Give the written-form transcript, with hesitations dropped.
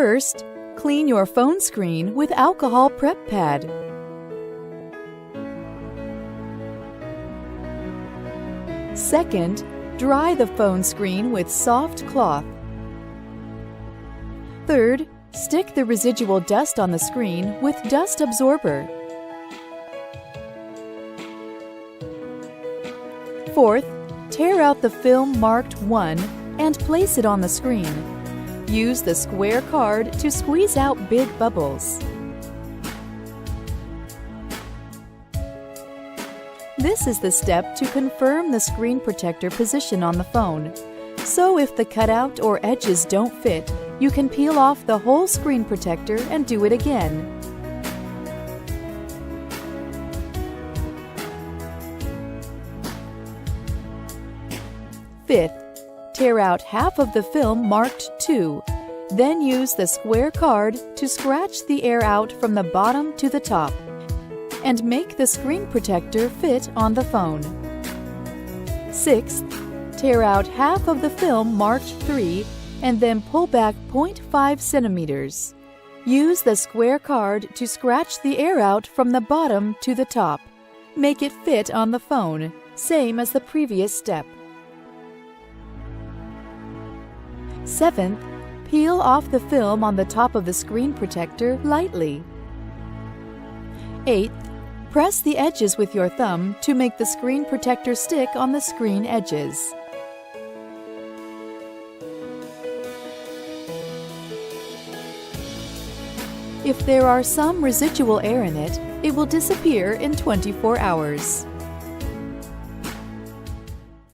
First, clean your phone screen with alcohol prep pad. Second, dry the phone screen with soft cloth. Third, stick the residual dust on the screen with dust absorber. Fourth, tear out the film marked 1 and place it on the screen. Use the square card to squeeze out big bubbles. This is the step to confirm the screen protector position on the phone. So if the cutout or edges don't fit, you can peel off the whole screen protector and do it again. Fifth, tear out half of the film marked 2. Then use the square card to scratch the air out from the bottom to the top and make the screen protector fit on the phone. Sixth, tear out half of the film marked 3 and then pull back 0.5 centimeters. Use the square card to scratch the air out from the bottom to the top. Make it fit on the phone, same as the previous step. Seventh, peel off the film on the top of the screen protector lightly. Eighth, press the edges with your thumb to make the screen protector stick on the screen edges. If there are some residual air in it, it will disappear in 24 hours.